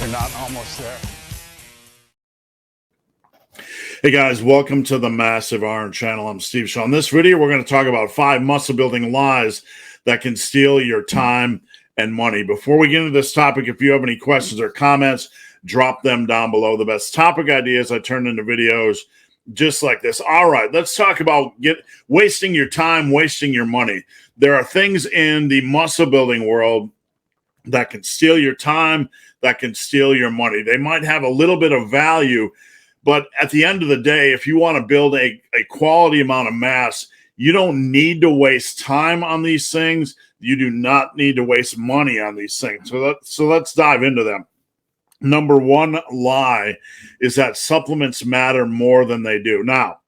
we're not almost there. Hey guys, welcome to the Massive Iron Channel. I'm Steve Shaw. In this video, we're going to talk about 5 muscle building lies that can steal your time and money. Before we get into this topic, if you have any questions or comments, drop them down below. The best topic ideas I turn into videos just like this. All right, let's talk about wasting your time, wasting your money. There are things in the muscle building world that can steal your time, that can steal your money. They might have a little bit of value, but at the end of the day, if you want to build a quality amount of mass, you don't need to waste time on these things. You do not need to waste money on these things. So let's dive into them. Number one lie is that supplements matter more than they do. Now,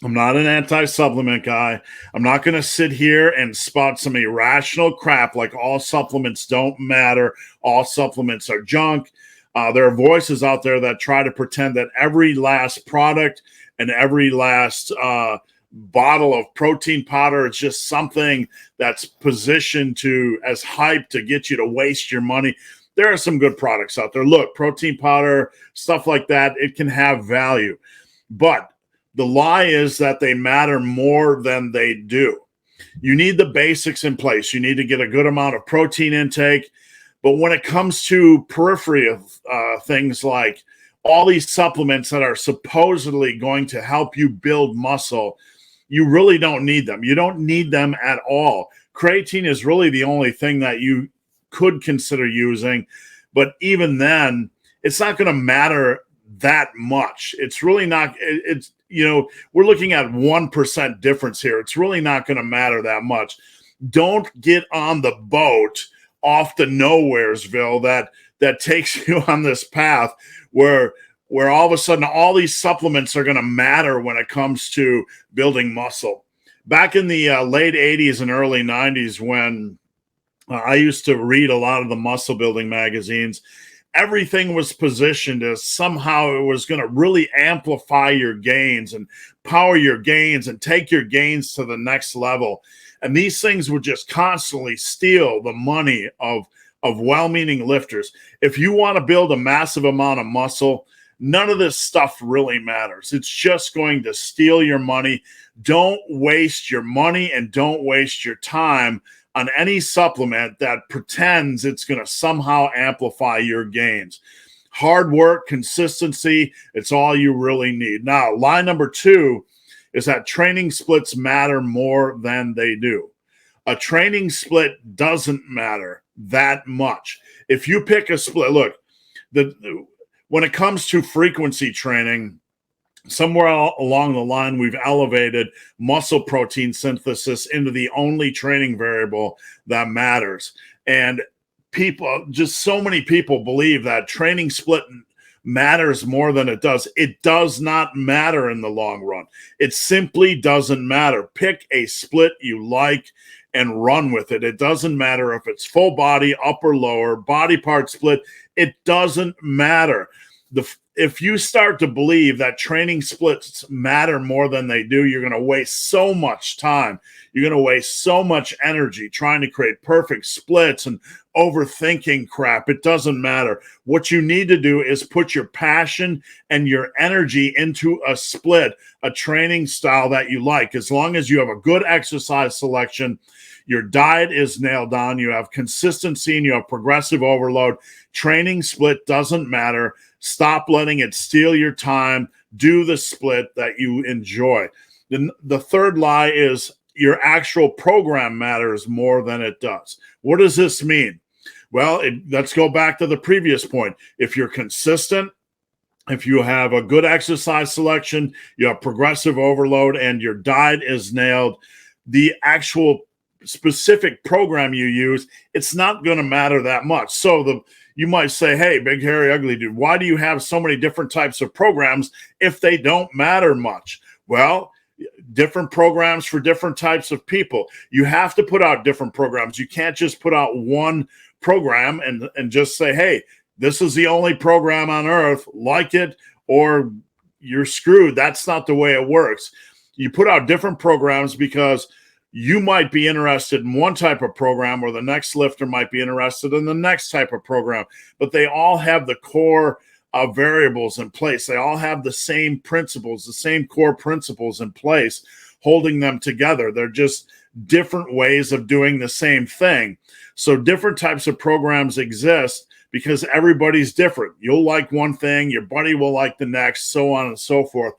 I'm not an anti-supplement guy. I'm not going to sit here and spout some irrational crap like all supplements don't matter, all supplements are junk. There are voices out there that try to pretend that every last product and every last bottle of protein powder is just something that's positioned as hype to get you to waste your money. There are some good products out there. Look, protein powder, stuff like that, it can have value. But the lie is that they matter more than they do. You need the basics in place. You need to get a good amount of protein intake. But when it comes to periphery of things like all these supplements that are supposedly going to help you build muscle, you really don't need them. You don't need them at all. Creatine is really the only thing that you could consider using. But even then, it's not going to matter that much. It's really not. We're looking at 1% difference here. It's really not going to matter that much. Don't get on the boat off the nowheresville that takes you on this path where all of a sudden all these supplements are going to matter when it comes to building muscle. Back in the late 80s and early 90s, when I used to read a lot of the muscle building magazines, everything was positioned as somehow it was going to really amplify your gains and power your gains and take your gains to the next level. And these things would just constantly steal the money of well-meaning lifters. If you want to build a massive amount of muscle, none of this stuff really matters. It's just going to steal your money. Don't waste your money and don't waste your time on any supplement that pretends it's going to somehow amplify your gains. Hard work, consistency, it's all you really need. Now, lie number 2 is that training splits matter more than they do. A training split doesn't matter that much. If you pick a split, look, when it comes to frequency training, somewhere along the line, we've elevated muscle protein synthesis into the only training variable that matters. And so many people believe that training split matters more than it does. It does not matter in the long run. It simply doesn't matter. Pick a split you like and run with it. It doesn't matter if it's full body, upper, lower, body part split. It doesn't matter. If you start to believe that training splits matter more than they do, you're going to waste so much time. You're going to waste so much energy trying to create perfect splits and overthinking crap. It doesn't matter. What you need to do is put your passion and your energy into a split, a training style that you like. As long as you have a good exercise selection, your diet is nailed down, you have consistency, and you have progressive overload, training split doesn't matter. Stop letting it steal your time. Do the split that you enjoy. The third lie is your actual program matters more than it does. What does this mean? Well, let's go back to the previous point. If you're consistent, if you have a good exercise selection, you have progressive overload, and your diet is nailed, the actual specific program you use, it's not going to matter that much. So you might say, hey, big, hairy, ugly dude, why do you have so many different types of programs if they don't matter much? Well, different programs for different types of people. You have to put out different programs. You can't just put out one program and just say, hey, this is the only program on earth, like it or you're screwed. That's not the way it works. You put out different programs because you might be interested in one type of program, or the next lifter might be interested in the next type of program, but they all have the core variables in place. They all have the same principles, the same core principles in place, holding them together. They're just different ways of doing the same thing. So different types of programs exist because everybody's different. You'll like one thing, your buddy will like the next, so on and so forth.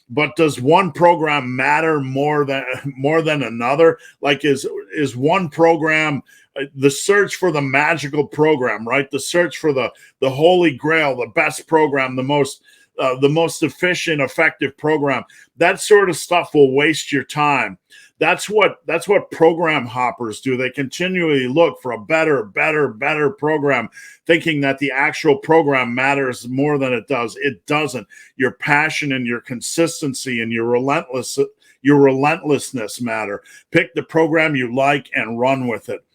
But does one program matter more than another? Like, is one program the search for the magical program, right? The search for the holy grail, the best program, the most efficient, effective program. That sort of stuff will waste your time. That's what program hoppers do. They continually look for a better program, thinking that the actual program matters more than it does. It doesn't. Your passion and your consistency and your relentlessness matter. Pick the program you like and run with it.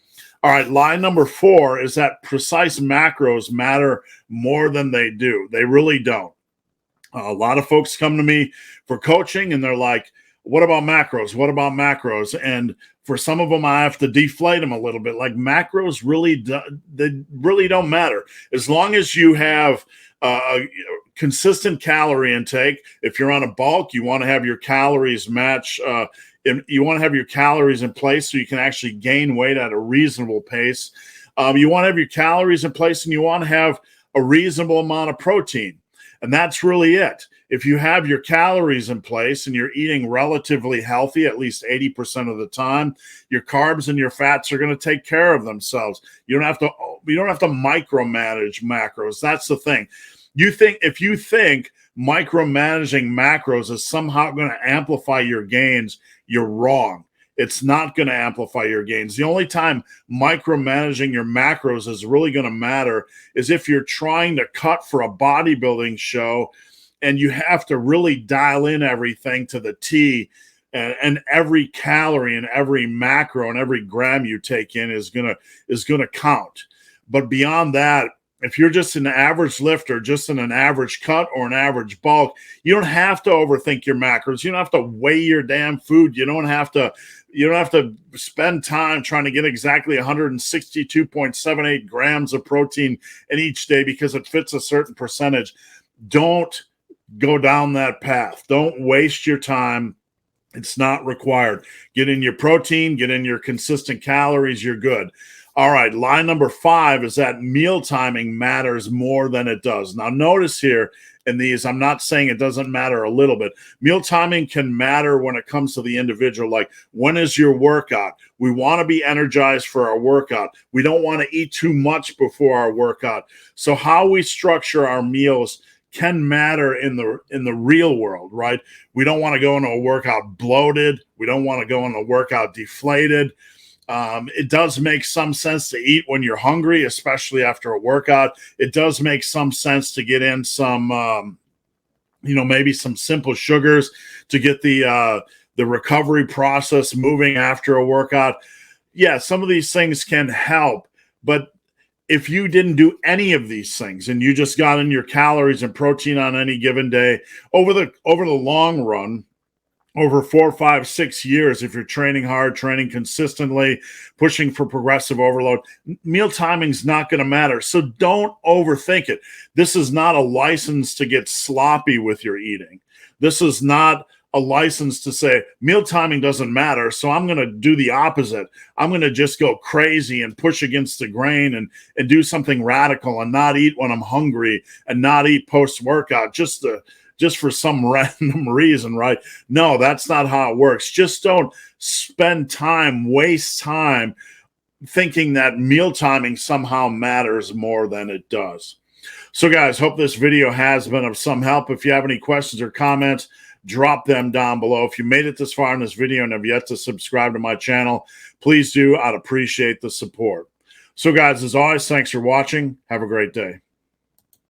All right, lie number 4 is that precise macros matter more than they do. They really don't. A lot of folks come to me for coaching and they're like, what about macros? What about macros? And for some of them, I have to deflate them a little bit. Like, macros they really don't matter. As long as you have a consistent calorie intake. If you're on a bulk, you want to have your calories match. You want to have your calories in place so you can actually gain weight at a reasonable pace. You want to have your calories in place, and you want to have a reasonable amount of protein. And that's really it. If you have your calories in place and you're eating relatively healthy, at least 80% of the time, your carbs and your fats are going to take care of themselves. You don't have to micromanage macros. That's the thing. If you think micromanaging macros is somehow going to amplify your gains, you're wrong. It's not going to amplify your gains. The only time micromanaging your macros is really going to matter is if you're trying to cut for a bodybuilding show and you have to really dial in everything to the T, and every calorie and every macro and every gram you take in is gonna count. But beyond that, if you're just an average lifter, just in an average cut or an average bulk, you don't have to overthink your macros. You don't have to weigh your damn food. You don't have to spend time trying to get exactly 162.78 grams of protein in each day because it fits a certain percentage. Don't go down that path. Don't waste your time. It's not required. Get in your protein, get in your consistent calories. You're good. All right, lie number 5 is that meal timing matters more than it does. Now, notice here in these, I'm not saying it doesn't matter a little bit. Meal timing can matter when it comes to the individual. Like, when is your workout? We want to be energized for our workout. We don't want to eat too much before our workout. So how we structure our meals can matter in the real world, right? We don't want to go into a workout bloated. We don't want to go into a workout deflated. It does make some sense to eat when you're hungry, especially after a workout. It does make some sense to get in some, maybe some simple sugars to get the recovery process moving after a workout. Yeah, some of these things can help, but if you didn't do any of these things and you just got in your calories and protein on any given day, over the long run, over 4, 5, 6 years, if you're training hard, training consistently, pushing for progressive overload, meal timing's not going to matter. So don't overthink it. This is not a license to get sloppy with your eating. This is not a license to say meal timing doesn't matter, so I'm going to do the opposite. I'm going to just go crazy and push against the grain and do something radical and not eat when I'm hungry and not eat post-workout just for some random reason, right? No, that's not how it works. Just don't waste time thinking that meal timing somehow matters more than it does. So guys, hope this video has been of some help. If you have any questions or comments, drop them down below. If you made it this far in this video and have yet to subscribe to my channel, please do. I'd appreciate the support. So guys, as always, thanks for watching. Have a great day.